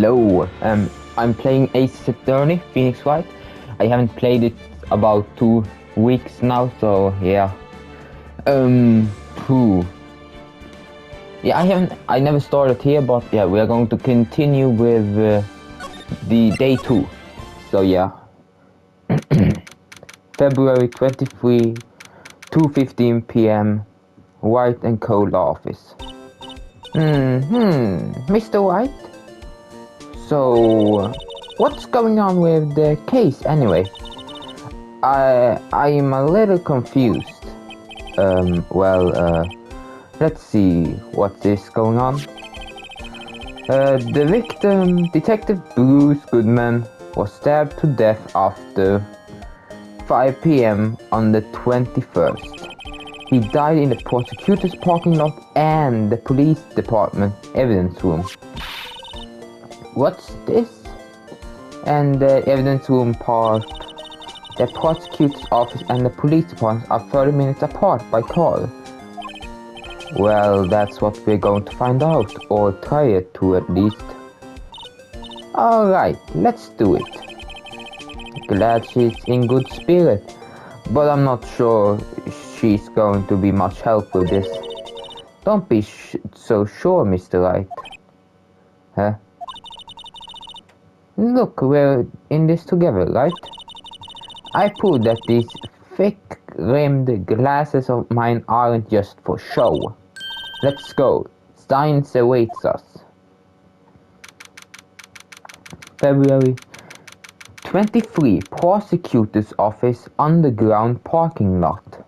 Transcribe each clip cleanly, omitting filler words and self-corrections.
Hello, I'm playing SL-9 Phoenix Wright. I haven't played it about 2 weeks now, so yeah. Phew. Yeah, I never started here, but yeah, we are going to continue with the day 2. So yeah. February 23, 2:15 p.m. White and Cold office. Mr. White? So, what's going on with the case anyway? I'm a little confused. Let's see what is going on. The victim, Detective Bruce Goodman, was stabbed to death after 5 p.m. on the 21st. He died in the prosecutor's parking lot and the police department evidence room. What's this? And the evidence room part. The prosecutor's office and the police department are 30 minutes apart by car. Well, that's what we're going to find out, or try it to at least. Alright, let's do it. Glad she's in good spirit, but I'm not sure she's going to be much help with this. Don't be so sure, Mr. Wright. Huh? Look, we're in this together, right? I proved that these thick-rimmed glasses of mine aren't just for show. Let's go. Science awaits us. February 23, Prosecutor's Office underground parking lot.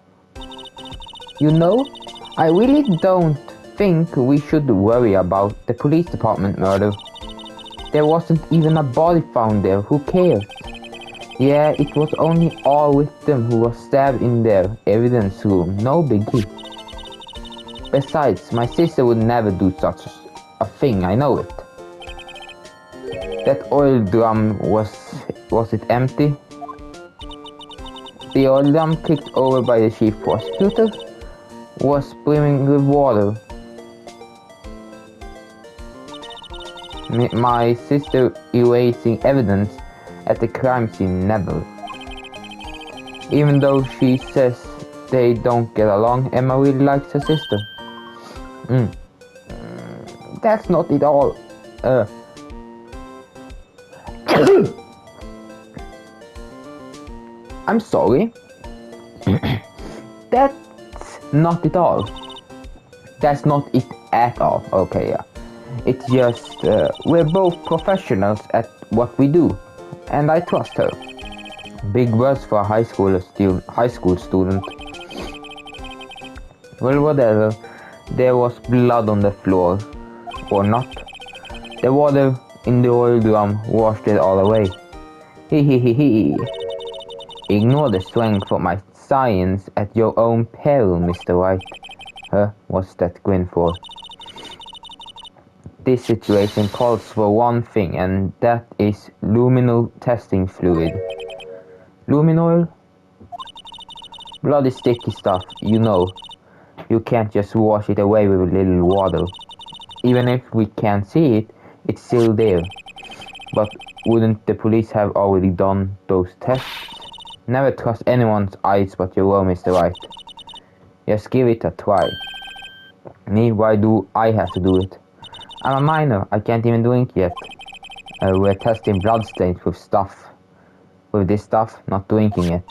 You know, I really don't think we should worry about the police department murder. There wasn't even a body found there, who cares? Yeah, it was only our victim who was stabbed in their evidence room, no biggie. Besides, my sister would never do such a thing, I know it. That oil drum, was it empty? The oil drum kicked over by the chief prosecutor was brimming with water. My sister erasing evidence at the crime scene, never. Even though she says they don't get along, Emma really likes her sister. That's not it all. I'm sorry. That's not it all. That's not it at all. Okay, yeah. It's just, we're both professionals at what we do. And I trust her. Big words for a high school student. Well, whatever. There was blood on the floor. Or not. The water in the oil drum washed it all away. Hehehehe. Ignore the strength of my science at your own peril, Mr. Wright. Huh? What's that grin for? This situation calls for one thing, and that is luminol testing fluid. Luminol? Bloody sticky stuff, you know. You can't just wash it away with a little water. Even if we can't see it, it's still there. But wouldn't the police have already done those tests? Never trust anyone's eyes but your own, Mr. Wright. Just give it a try. Me, why do I have to do it? I'm a minor, I can't even drink yet. We're testing bloodstains with this stuff, not drinking it.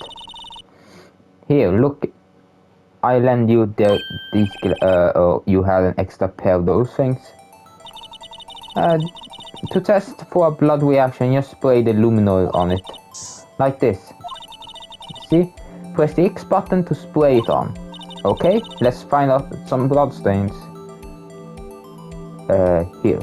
Here, look. I lend you these, you had an extra pair of those things. To test for a blood reaction, just spray the luminol on it. Like this. See? Press the X button to spray it on. Okay, let's find out some bloodstains. Here.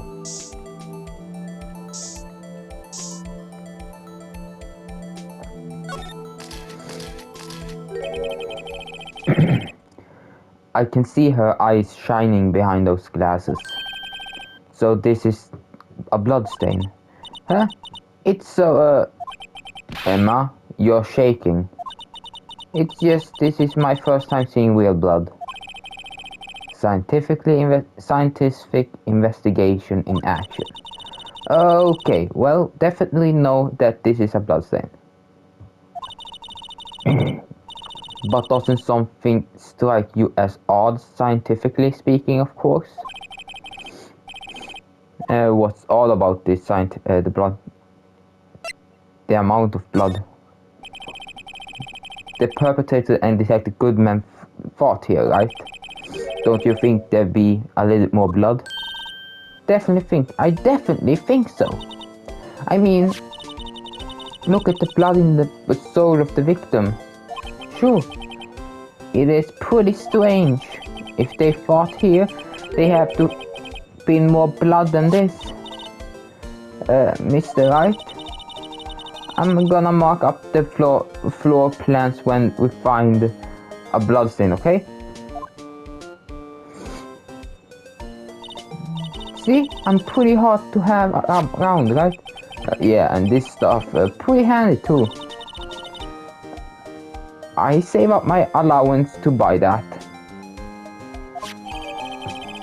I can see her eyes shining behind those glasses. So this is a bloodstain. Huh? It's so, Emma, you're shaking. It's just, this is my first time seeing real blood. Scientific investigation in action. Okay, well, definitely know that this is a bloodstain. But doesn't something strike you as odd, scientifically speaking, of course? What's all about this the blood? The amount of blood. The perpetrator and Detective Goodman fought here, right? Don't you think there'd be a little more blood? I definitely think so. I mean, look at the blood in the soul of the victim. Sure, it is pretty strange. If they fought here, they have to been more blood than this. Mr. Wright, I'm gonna mark up the floor plans when we find a bloodstain, okay? See, I'm pretty hard to have around, right? Yeah, and this stuff pretty handy too. I save up my allowance to buy that.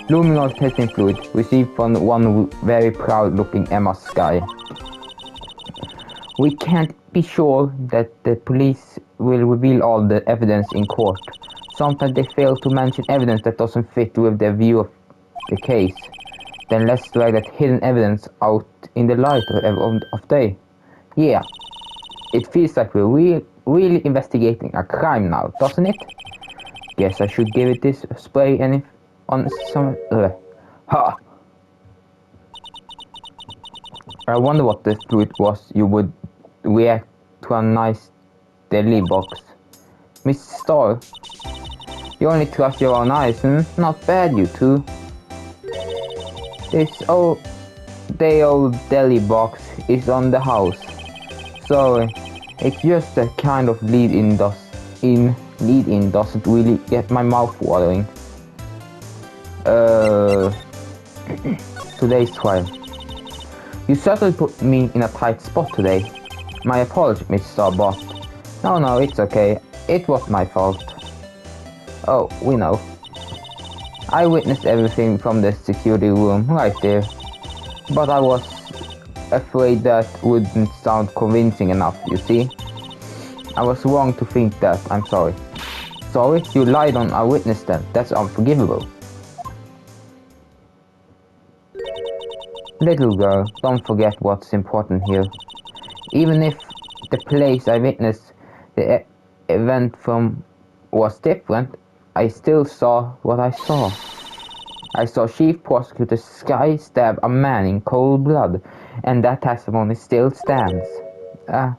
Luminol testing fluid received from one very proud looking Emma Sky. We can't be sure that the police will reveal all the evidence in court. Sometimes they fail to mention evidence that doesn't fit with their view of the case. Then let's drag that hidden evidence out in the light of day. Yeah, it feels like we're really investigating a crime now, doesn't it? Guess I should give it this spray and if on some... Ha! I wonder what the fluid was you would react to a nice deli box. Miss Starr, you only trust your own eyes, Not bad, you two. This old deli box is on the house. So it's just a kind of lead-in doesn't really get my mouth watering. Today's trial. You certainly put me in a tight spot today. My apologies, Mr. Starbot. No, it's okay. It was my fault. Oh, we know. I witnessed everything from the security room right there. But I was afraid that wouldn't sound convincing enough, you see? I was wrong to think that. I'm sorry. Sorry? You lied on a witness then. That's unforgivable. Little girl, don't forget what's important here. Even if the place I witnessed the event from was different, I still saw what I saw. I saw Chief Prosecutor Sky stab a man in cold blood, and that testimony still stands. I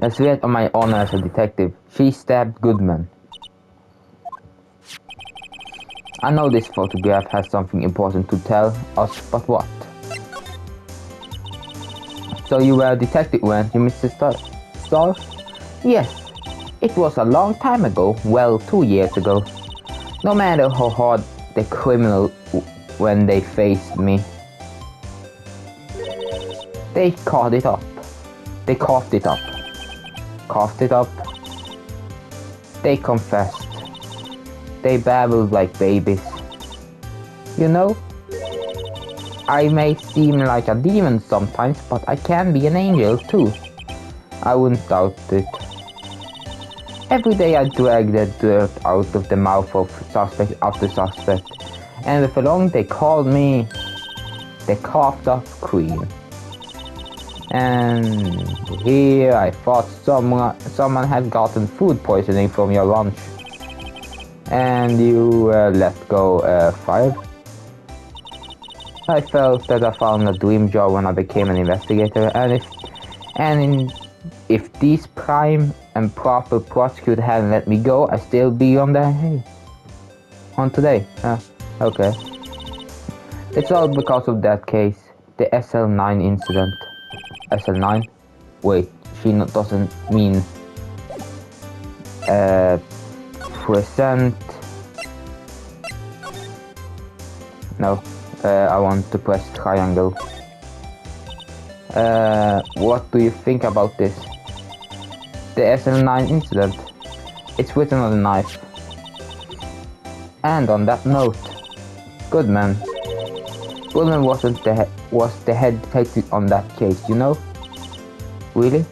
swear on my honor as a detective, she stabbed Goodman. I know this photograph has something important to tell us, but what? So you were a detective, weren't you, Mr. Starr? Yes, it was a long time ago, well, 2 years ago. No matter how hard the criminal when they faced me, they caught it up. They coughed it up. Coughed it up. They confessed. They babbled like babies. You know, I may seem like a demon sometimes, but I can be an angel too. I wouldn't doubt it. Every day I drag the dirt out of the mouth of suspect after suspect, and before long they called me the coughed up queen. And here I thought someone had gotten food poisoning from your lunch. And you let go fired. I felt that I found a dream job when I became an investigator, and if these prime and proper prosecutor hadn't let me go, I'd still be on today. Okay. It's all because of that case, the SL-9 incident. SL-9? Wait, she doesn't mean present. No, I want to press triangle. What do you think about this? The SL-9 incident. It's written on the knife. And on that note, Goodman, Goldman was the head detective on that case, you know? Really?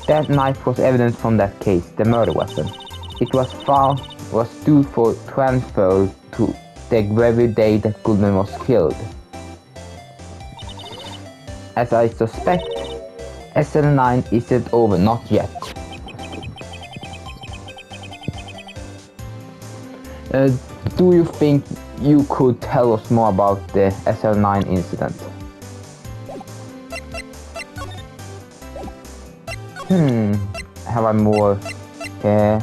That knife was evidence from that case, the murder weapon. It was due for transfer to the very day that Goodman was killed. As I suspect, SL-9 isn't over, not yet. Do you think you could tell us more about the SL-9 incident? Have I more? Yeah.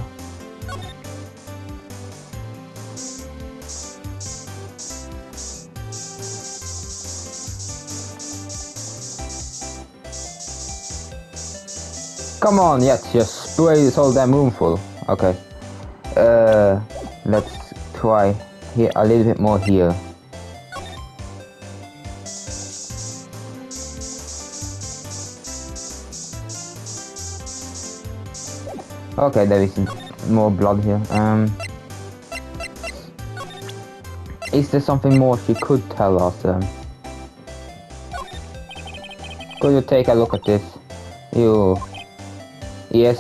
Come on, yes, just spray this whole damn room full. Okay. Let's try here a little bit more here. Okay, there is more blood here. Is there something more she could tell us? Could you take a look at this? Yes.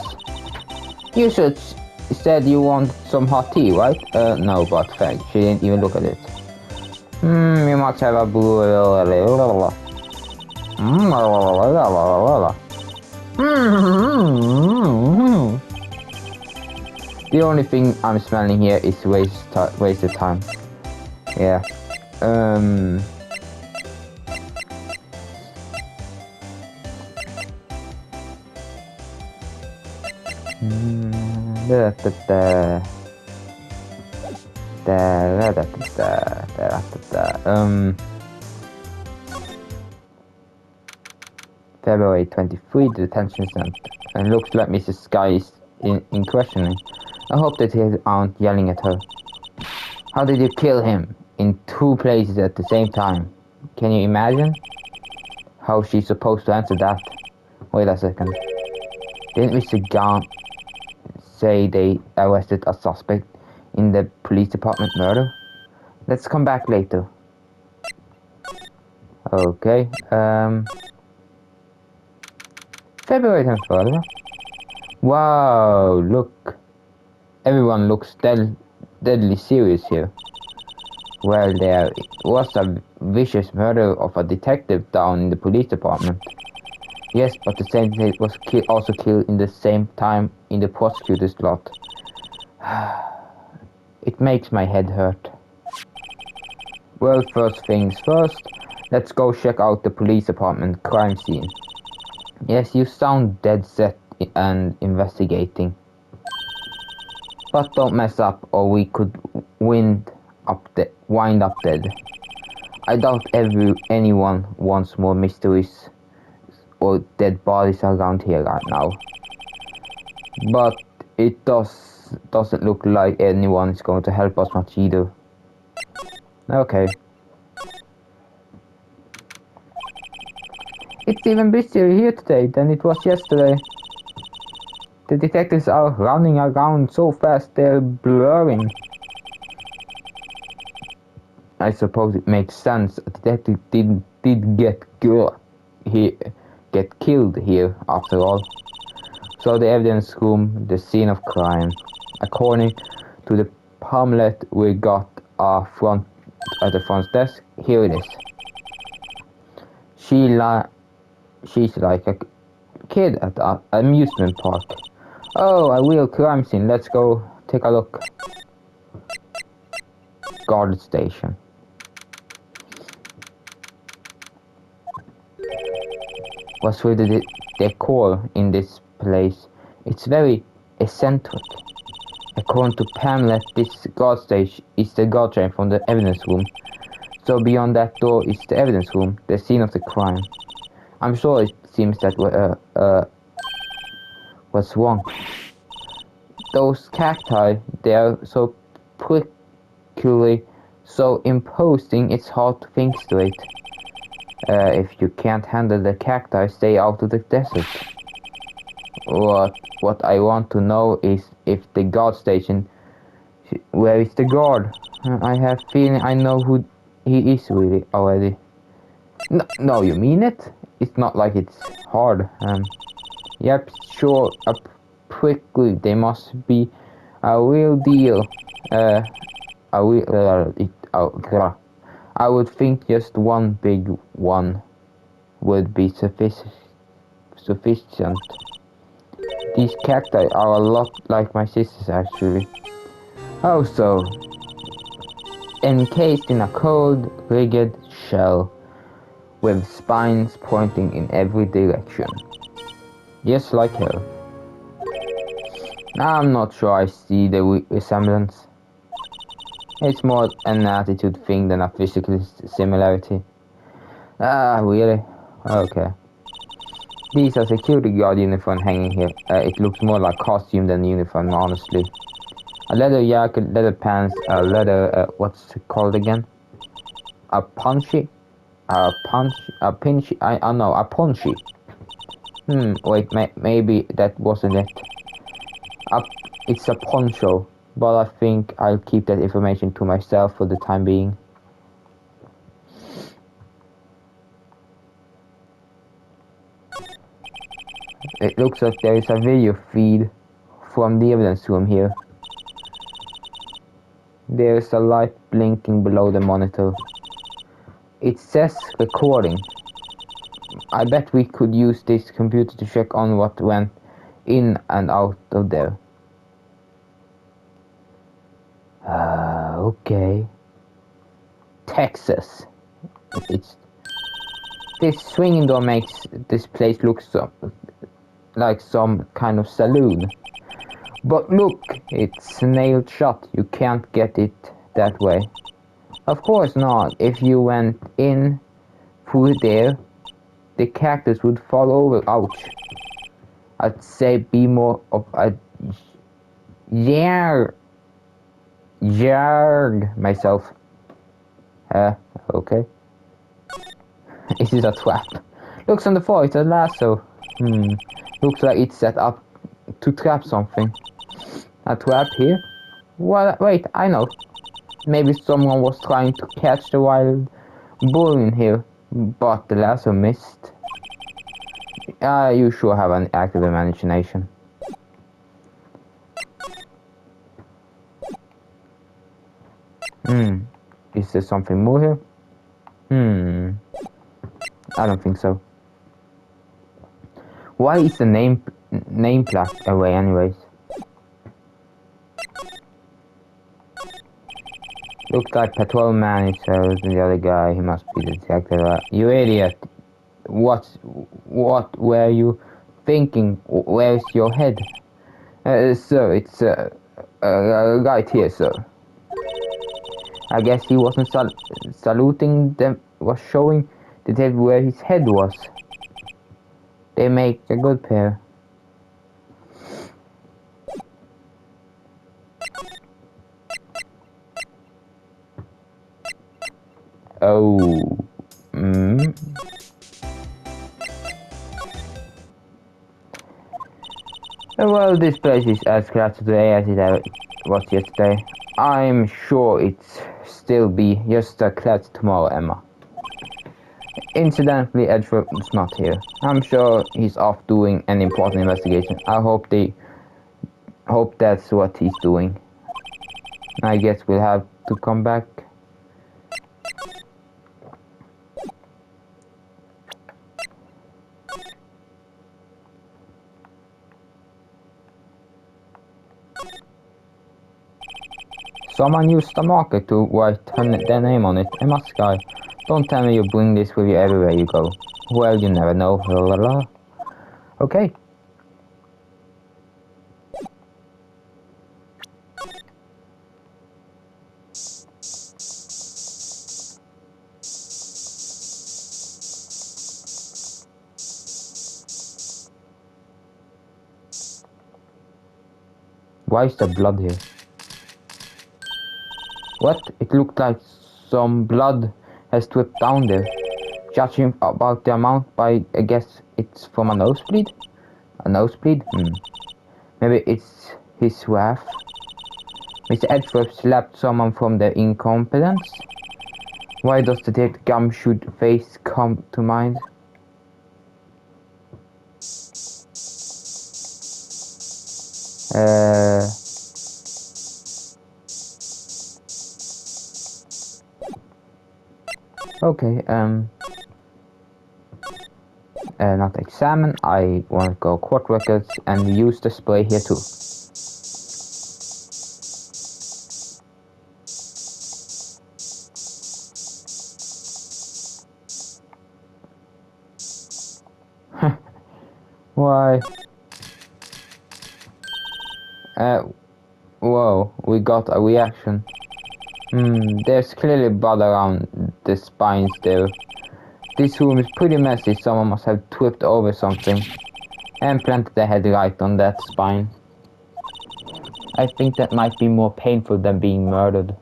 You said you want some hot tea, right? No, but thanks. She didn't even look at it. You must have a blue. The only thing I'm smelling here is wasted time. Yeah. February 23, the detention center. And looks like Mrs. Sky is in questioning. I hope that he aren't yelling at her. How did you kill him? In 2 places at the same time. Can you imagine? How she's supposed to answer that? Wait a second. Didn't Mr. Gunn say they arrested a suspect in the police department murder? Let's come back later. Okay, February 24th. Wow, look. Everyone looks deadly serious here. Well, there was a vicious murder of a detective down in the police department. Yes, but the same detective was also killed in the same time in the prosecutor's lot. It makes my head hurt. Well, first things first, let's go check out the police department crime scene. Yes, you sound dead set and investigating. But don't mess up or we could wind up dead. I doubt anyone wants more mysteries or dead bodies around here right now. But it doesn't look like anyone is going to help us much either. Okay. It's even busier here today than it was yesterday. The detectives are running around so fast they're blurring. I suppose it makes sense. A detective did get killed here after all. So the evidence room, the scene of crime. According to the pamphlet we got at the front desk, here it is. She's like a kid at an amusement park. Oh, a real crime scene. Let's go take a look. Guard station. What's with the decor in this place? It's very eccentric. According to Pamela, this guard station is the guard train from the evidence room. So beyond that door is the evidence room, the scene of the crime. I'm sure it seems that what's wrong? Those cacti, they are so prickly, so imposing, it's hard to think straight. If you can't handle the cacti, stay out of the desert. What I want to know is if the guard station, where is the guard? I have feeling I know who he is really already. No, you mean it? It's not like it's hard. Yep, sure. Quickly, they must be a real deal. A real. I would think just one big one would be sufficient. These cacti are a lot like my sisters, actually. Oh, so encased in a cold, rigid shell with spines pointing in every direction. Just like her. I'm not sure I see the resemblance. It's more an attitude thing than a physical similarity. Ah, really? Okay. These are security guard uniform hanging here. It looks more like costume than uniform, honestly. A leather jacket, leather pants, a leather, what's it called again? A punchy? A pinchy, I know, a punchy. Wait, maybe that wasn't it. It's a poncho, but I think I'll keep that information to myself for the time being. It looks like there is a video feed from the evidence room here. There's a light blinking below the monitor. It says recording. I bet we could use this computer to check on what went in and out of there. Okay. Texas. It's this swinging door makes this place look like some kind of saloon. But look, it's nailed shut. You can't get it that way. Of course not. If you went in through there, the cactus would fall over. Ouch. I'd say be more of a yarg myself. Okay. Is this a trap? Looks on the floor, it's a lasso. Looks like it's set up to trap something. A trap here? What? Wait, I know. Maybe someone was trying to catch the wild bull in here, but the lasso missed. You sure have an active imagination. Is there something more here? I don't think so. Why is the name plaque away anyways? Looks like patrolman is the other guy. He must be the detective. You idiot! What were you thinking? Where's your head? Sir, it's right here, sir. I guess he wasn't saluting them. Was showing the detective where his head was. They make a good pair. Oh. Well, this place is as crowded today as it was yesterday. I'm sure it's still be just as crowded tomorrow, Emma. Incidentally, Edgeworth's not here. I'm sure he's off doing an important investigation. I hope that's what he's doing. I guess we'll have to come back. Someone used a marker to write their name on it. Emma Sky. Don't tell me you bring this with you everywhere you go. Well, you never know. La la la. Okay. Why is there blood here? What? It looked like some blood has dripped down there. Judging about the amount by, I guess it's from a nosebleed? A nosebleed? Maybe it's his wrath. Mr. Edgeworth slapped someone from their incompetence? Why does the dead gumshoe face come to mind? Okay, not examine. I want to go court records and use display here too. Why? Whoa, we got a reaction. There's clearly blood around the spines there. This room is pretty messy. Someone must have tripped over something and planted their head right on that spine. I think that might be more painful than being murdered.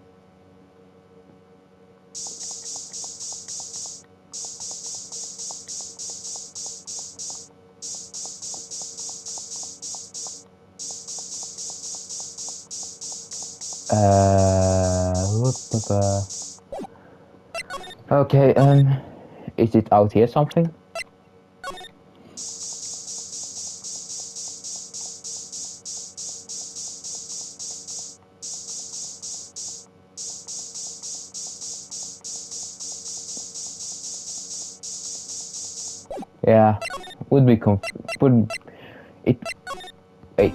Okay, is it out here something? Yeah, would it, wait.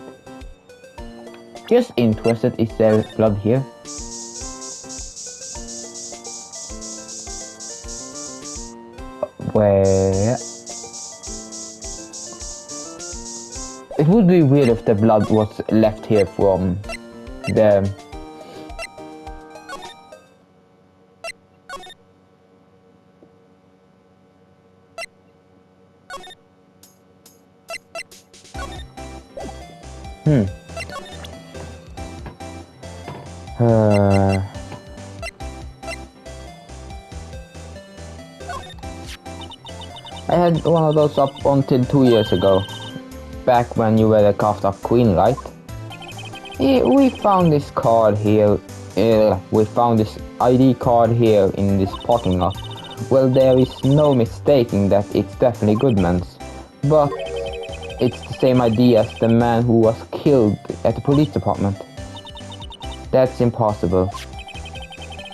Just interested, is there blood here? Where? It would be weird if the blood was left here from the... I had one of those up until 2 years ago. Back when you were the carved up queen, right? Yeah, we found this card here. We found this ID card here in this parking lot. Well, there is no mistaking that it's definitely Goodman's. But it's the same ID as the man who was killed at the police department. That's impossible.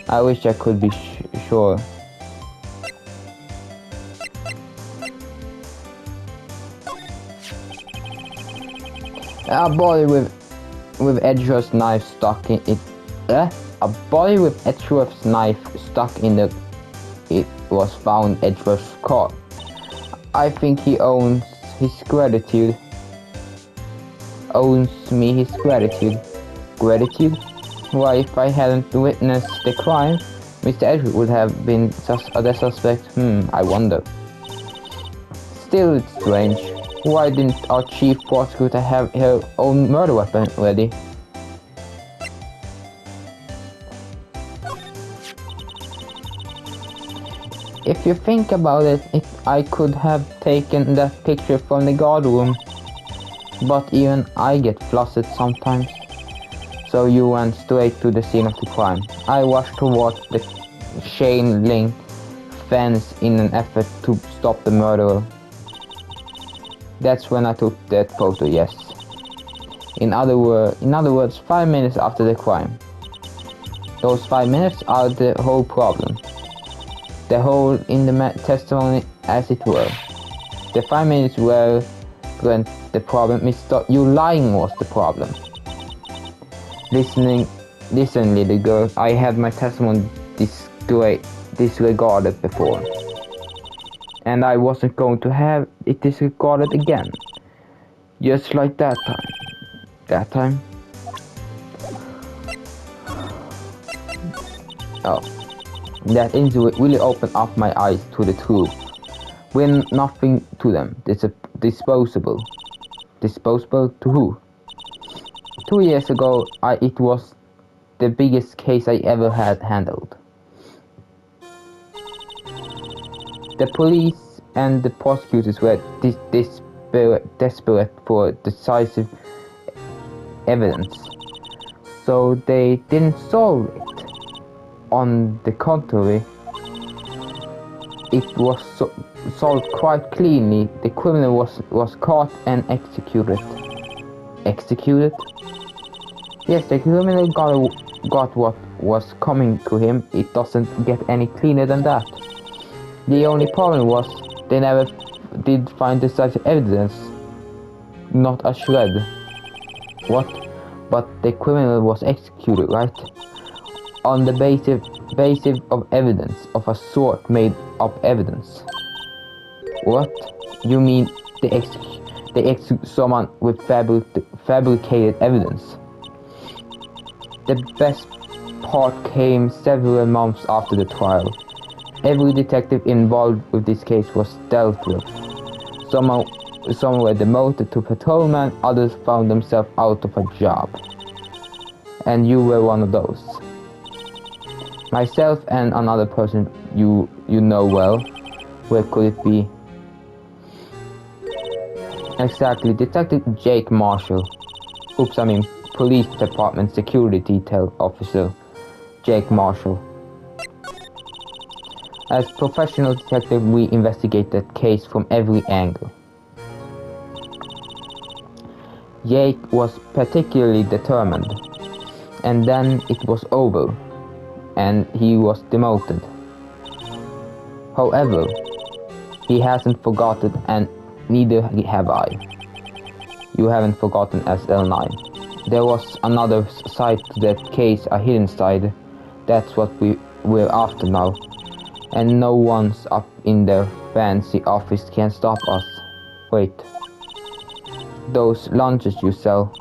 I wish I could be sure. A body with Edgeworth's knife stuck in it. A body with Edgeworth's knife stuck in the. It was found Edgeworth's car. I think he owns his gratitude. Owns me his gratitude. Gratitude? Why, if I hadn't witnessed the crime, Mr. Edgeworth would have been the suspect. I wonder. Still, it's strange. Why didn't our chief prosecutor have her own murder weapon ready? If you think about it, I could have taken that picture from the guard room. But even I get flustered sometimes. So you went straight to the scene of the crime. I rushed towards the chain link fence in an effort to stop the murderer. That's when I took that photo, yes. In other words, 5 minutes after the crime. Those 5 minutes are the whole problem. The whole in the testimony, as it were. The 5 minutes weren't the problem. You lying was the problem. Listen, little girl, I had my testimony disregarded before. And I wasn't going to have it disregarded again. Just like that time. That time? Oh. That injury really opened up my eyes to the truth. We're nothing to them. Disposable. Disposable to who? 2 years ago, it was the biggest case I ever had handled. The police and the prosecutors were desperate for decisive evidence. So they didn't solve it. On the contrary, it was solved quite cleanly. The criminal was caught and executed. Executed? Yes, the criminal got what was coming to him. It doesn't get any cleaner than that. The only problem was they never did find decisive evidence. Not a shred. What? But the criminal was executed, right? On the basis of evidence, of a sort made up evidence. What? You mean they execute someone with fabricated evidence? The best part came several months after the trial. Every detective involved with this case was dealt with. Some were demoted to patrolman, others found themselves out of a job. And you were one of those. Myself and another person you know well. Where could it be? Exactly, Detective Jake Marshall. Oops, I mean Police Department Security Detail Officer Jake Marshall. As professional detective, we investigate that case from every angle. Jake was particularly determined, and then it was over, and he was demoted. However, he hasn't forgotten, and neither have I. You haven't forgotten SL-9. There was another side to that case, a hidden side. That's what we're after now. And no one's up in their fancy office can stop us. Wait. Those lunches you sell.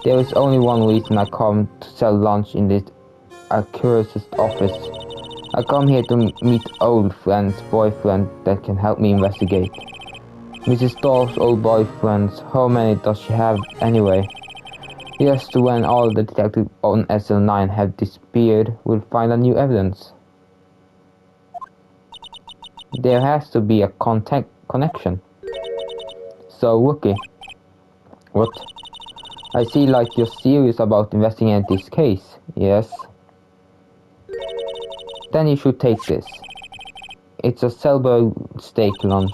There is only one reason I come to sell lunch in this accursed office. I come here to meet old friends, boyfriend that can help me investigate. Mrs. Dorf's old boyfriends, how many does she have anyway? Just when all the detectives on SL-9 have disappeared, we'll find a new evidence. There has to be a connection. So, Rookie. What? I see like you're serious about investigating this case, yes? Then you should take this. It's a Selberg steak lunch.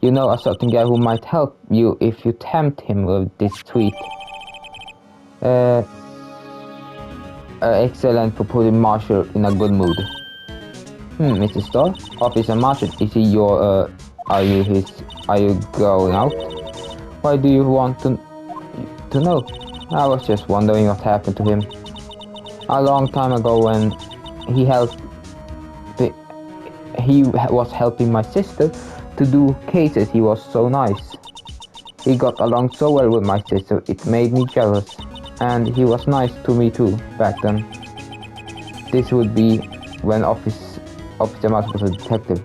You know a certain guy who might help you if you tempt him with this tweet. Excellent for putting Marshall in a good mood. Mr. Starr? Officer Marshall, is he your, are you going out? Why do you want to know? I was just wondering what happened to him. A long time ago when he was helping my sister to do cases, he was so nice. He got along so well with my sister, it made me jealous. And he was nice to me too, back then. This would be when Officer Marshall was a detective.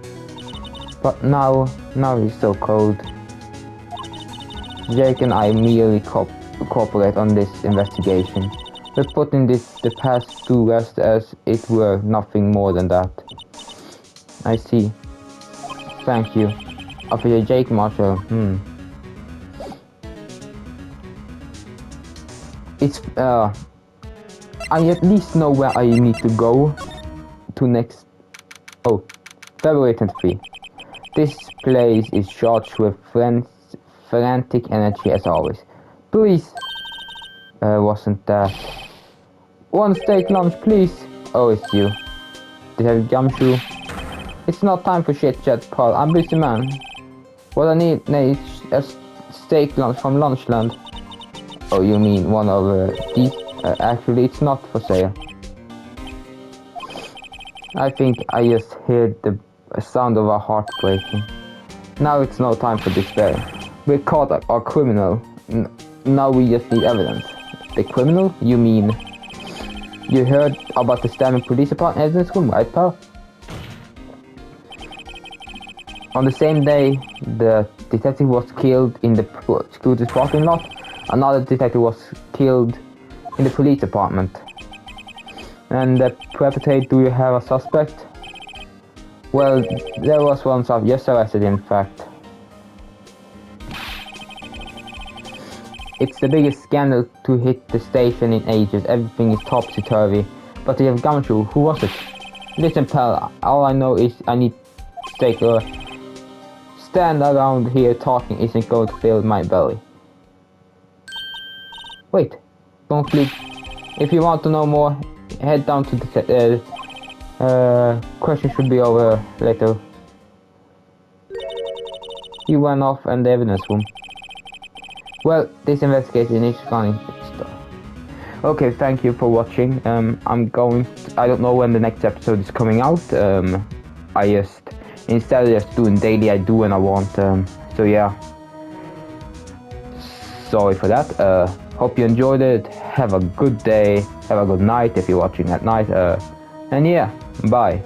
But now he's so cold. Jake and I merely cooperate on this investigation. We're putting the past to rest as it were nothing more than that. I see. Thank you. Officer Jake Marshall, It's, I at least know where I need to go to next. Oh, February 23. This place is charged with frantic energy as always. Please. Wasn't that. One steak lunch, please. Oh, it's you. Did you have gumshoe? It's not time for shit chat, Paul. I'm busy, man. What I need is a steak lunch from Lunchland. Oh, you mean one of these? Actually, it's not for sale. I think I just heard the sound of a heart breaking. Now it's no time for despair. We caught a criminal. Now we just need evidence. The criminal? You mean... You heard about the Stanley Police Department evidence room, right, pal? On the same day, the detective was killed in the security parking lot. Another detective was killed in the police department. And the perpetrator, do you have a suspect? Well, there was one just arrested, in fact. It's the biggest scandal to hit the station in ages. Everything is topsy-turvy. But they have gone through. Who was it? Listen, pal, all I know is I need to take a stand around here talking isn't going to fill my belly. Wait, don't leave. If you want to know more, head down to the question should be over later. He went off in the evidence room. Well, this investigation is going. Okay, thank you for watching. I don't know when the next episode is coming out. Instead of just doing daily, I do when I want. So yeah. Sorry for that. Hope you enjoyed it. Have a good day. Have a good night if you're watching at night. And yeah, bye.